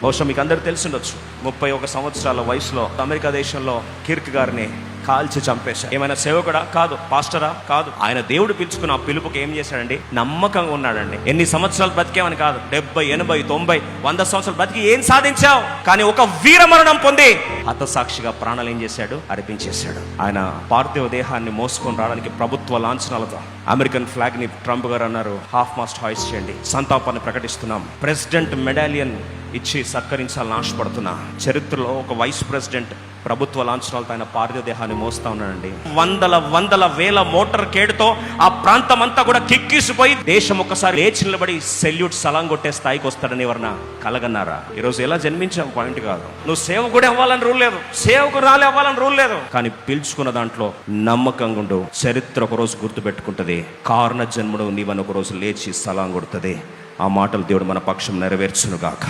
బహుశా మీకు అందరికి తెలిసిండొచ్చు, 31 సంవత్సరాల వయసులో అమెరికా దేశంలో కిర్క్ గారిని కాల్చి చంపేశారు. ఏమైనా సేవకుడా? కాదు. పాస్టరా? కాదు. ఆయన దేవుడు పిలుచుకున్న ఆ పిలుపుకి ఏం చేశాడండి? నమ్మకంగా ఉన్నాడండి. ఎన్ని సంవత్సరాలు బతికేమని కాదు, 70, 80, 90, 100 సంవత్సరాలు బతికి ఏం సాధించావు? కానీ ఒక వీరమరణం పొంది హతసాక్షిగా ప్రాణాలు ఏం చేశాడు? అర్పించేశాడు. ఆయన పార్థివ దేహాన్ని మోసుకొని రావడానికి ప్రభుత్వ లాంఛనాలతో అమెరికన్ ఫ్లాగ్ ని ట్రంప్ గారు అన్నారు, హాఫ్ మాస్ట్ హాయిస్ట్ చేయండి, సంతాపాన్ని ప్రకటిస్తున్నాం, ప్రెసిడెంట్ మెడాలియన్ ఇచ్చి సత్కరించాలని ఆశపడుతున్నా. చరిత్రలో ఒక వైస్ ప్రెసిడెంట్ ప్రభుత్వ లాంఛనాలతో ఆయన పార్థివ దేహాన్ని మోస్తా ఉన్నాడండి. వందల వేల మోటార్ కేడుతో ఆ ప్రాంతం అంతా కూడా కిక్కిసిపోయి దేశం ఒక్కసారి లేచి నిలబడి సెల్యూట్ సలాం కొట్టే స్థాయికి వస్తాడని ఎవరన్నా కలగన్నారా? ఈరోజు ఎలా జన్మించావు పాయింట్ కాదు. నువ్వు సేవకుడే అవ్వాలని రూల్ లేదు, సేవకురాలే అవ్వాలని రూల్ లేదు. కానీ పిలుచుకున్న దాంట్లో నమ్మకంగా ఉండు. చరిత్ర ఒక రోజు గుర్తుపెట్టుకుంటది, కారణ జన్ముడు నీవని ఒక రోజు లేచి సలాం కొడుతుంది. ఆ మాటలు దేవుడు మన పక్షం నెరవేర్చును గాక.